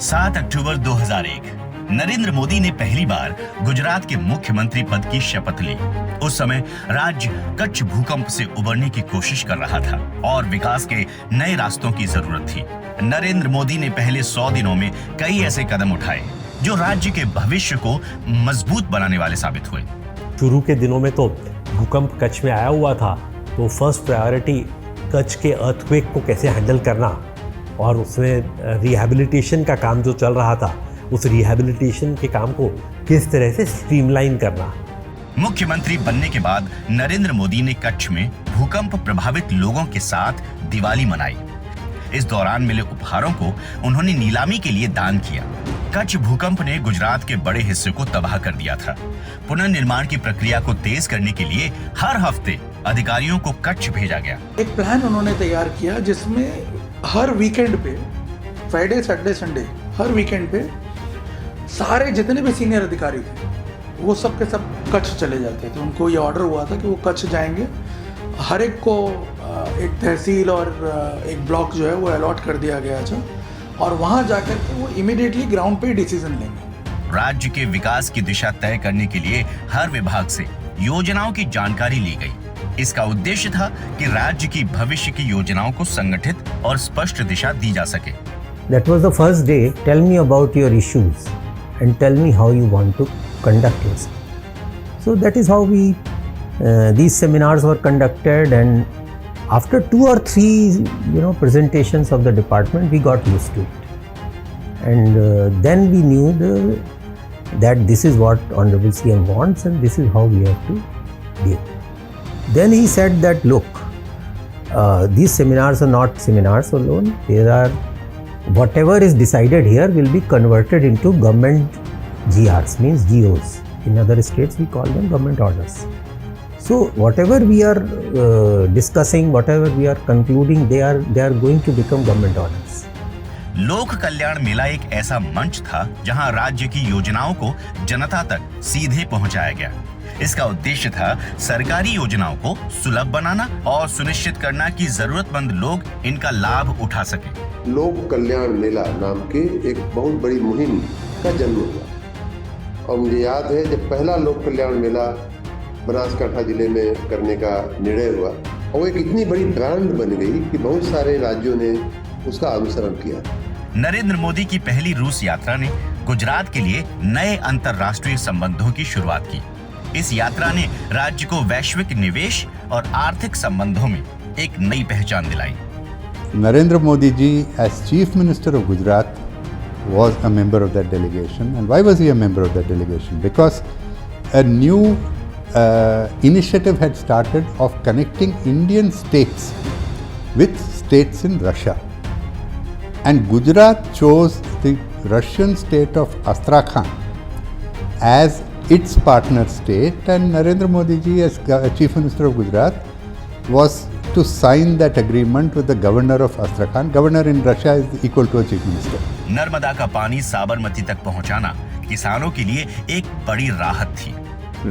7 अक्टूबर 2001 नरेंद्र मोदी ने पहली बार गुजरात के मुख्यमंत्री पद की शपथ ली। उस समय राज्य कच्छ भूकंप से उबरने की कोशिश कर रहा था और विकास के नए रास्तों की जरूरत थी। नरेंद्र मोदी ने पहले 100 दिनों में कई ऐसे कदम उठाए जो राज्य के भविष्य को मजबूत बनाने वाले साबित हुए। शुरू के दिनों में तो भूकंप कच्छ में आया हुआ था, तो फर्स्ट प्रायोरिटी कच्छ के अर्थक्वेक को कैसे हैंडल करना और उसमें रिहैबिलिटेशन का काम जो चल रहा था, उस रिहैबिलिटेशन के काम को किस तरह से स्ट्रीमलाइन करना। मुख्यमंत्री बनने के बाद नरेंद्र मोदी ने कच्छ में भूकंप प्रभावित लोगों के साथ दिवाली मनाई। इस दौरान मिले उपहारों को उन्होंने नीलामी के लिए दान किया। कच्छ भूकंप ने गुजरात के बड़े हिस्से को तबाह कर दिया था। पुनर्निर्माण की प्रक्रिया को तेज करने के लिए हर हफ्ते अधिकारियों को कच्छ भेजा गया। एक प्लान उन्होंने तैयार किया जिसमें हर वीकेंड पे, फ्राइडे सैटरडे संडे, हर वीकेंड पे सारे जितने भी सीनियर अधिकारी थे वो सब के सब कच्छ चले जाते थे। उनको ये ऑर्डर हुआ था कि वो कच्छ जाएंगे। हर एक को एक तहसील और एक ब्लॉक जो है वो अलॉट कर दिया गया था और वहाँ जाकर के वो इमीडिएटली ग्राउंड पे डिसीजन लेंगे। राज्य के विकास की दिशा तय करने के लिए हर विभाग से योजनाओं की जानकारी ली गई। इसका उद्देश्य था कि राज्य की भविष्य की योजनाओं को संगठित और स्पष्ट दिशा दी जा सके। That was the first day. Tell me about your issues and tell me how you want to conduct yourself. So that is how these seminars were conducted, and after 2 or 3 presentations of the department, we got used to it, and then we knew that this is what Honorable CM wants and this is how we have to deal. Then he said that look, these seminars are not seminars alone. There are whatever is decided here will be converted into government GRs, means GOs. In other states we call them government orders. So whatever we are discussing, whatever we are concluding, they are going to become government orders. लोक कल्याण मेला एक ऐसा मंच था जहां राज्य की योजनाओं को जनता तक सीधे पहुंचाया गया। इसका उद्देश्य था सरकारी योजनाओं को सुलभ बनाना और सुनिश्चित करना कि जरूरतमंद लोग इनका लाभ उठा सके। लोक कल्याण मेला नाम के एक बहुत बड़ी मुहिम का जन्म हुआ और मुझे याद है जब पहला लोक कल्याण मेला बनासकांठा जिले में करने का निर्णय हुआ और एक इतनी बड़ी ब्रांड बन गई कि बहुत सारे राज्यों ने उसका अनुसरण किया। नरेंद्र मोदी की पहली रूस यात्रा ने गुजरात के लिए नए अंतर्राष्ट्रीय संबंधों की शुरुआत की। इस यात्रा ने राज्य को वैश्विक निवेश और आर्थिक संबंधों में एक नई पहचान दिलाई। Narendra Modi ji, as Chief Minister of Gujarat, was a member of that delegation. And why was he a member of that delegation? Because a new initiative had started of connecting Indian states with states in Russia. And Gujarat chose the Russian state of Astrakhan as its partner state, and Narendra Modi ji, as Chief Minister of Gujarat, was to sign that agreement with the governor of Astrakhan. Governor in Russia is equal to a chief minister. Narmada का पानी साबरमती तक पहुंचाना किसानों के लिए एक बड़ी राहत थी।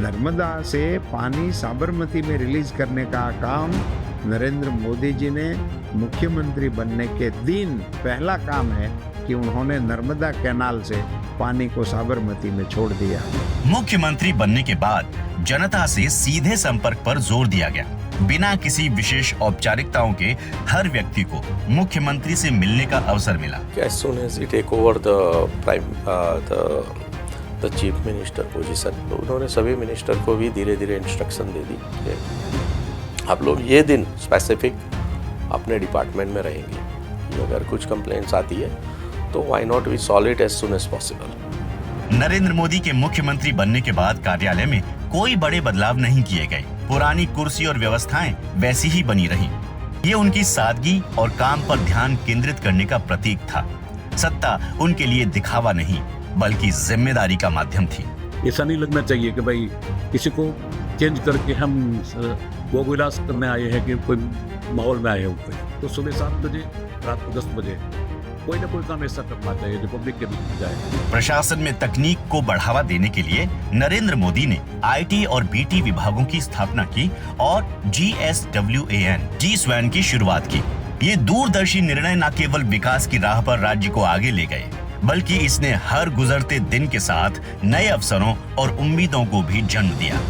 नर्मदा से पानी साबरमती में रिलीज करने का काम नरेंद्र मोदी जी ने मुख्यमंत्री बनने के दिन पहला काम है कि उन्होंने नर्मदा कैनाल से पानी को साबरमती में छोड़ दिया। मुख्यमंत्री बनने के बाद जनता से सीधे संपर्क पर जोर दिया गया। बिना किसी विशेष औपचारिकताओं के हर व्यक्ति को मुख्यमंत्री से मिलने का अवसर मिला। As soon as he take over the chief minister position, तो उन्होंने सभी मिनिस्टर को भी धीरे धीरे इंस्ट्रक्शन दे दी कि आप लोग ये दिन स्पेसिफिक अपने डिपार्टमेंट में रहेंगे। अगर कुछ कंप्लेंट्स आती है तो why not we solve it as soon as possible. Narendra Modi के मुख्यमंत्री बनने के बाद कार्यालय में कोई बड़े बदलाव नहीं किए गए। पुरानी कुर्सी और व्यवस्थाएं वैसी ही बनी रहीं। ये उनकी सादगी और काम पर ध्यान केंद्रित करने का प्रतीक था। सत्ता उनके लिए दिखावा नहीं बल्कि जिम्मेदारी का माध्यम थी। ऐसा नहीं लगना चाहिए कि भाई किसी को चेंज करके हम वो विलास करने आए हैं कि कोई माहौल में आए हैं। तो सुबह 7 बजे, रात को 10 बजे कोई ना कोई काम ऐसा करना चाहिए जो पब्लिक के बीच जाए। प्रशासन में तकनीक को बढ़ावा देने के लिए नरेंद्र मोदी ने IT और BT विभागों की स्थापना की और GSWAN की शुरुआत की। ये दूरदर्शी निर्णय न केवल विकास की राह पर राज्य को आगे ले गए बल्कि इसने हर गुजरते दिन के साथ नए अवसरों और उम्मीदों को भी जन्म दिया।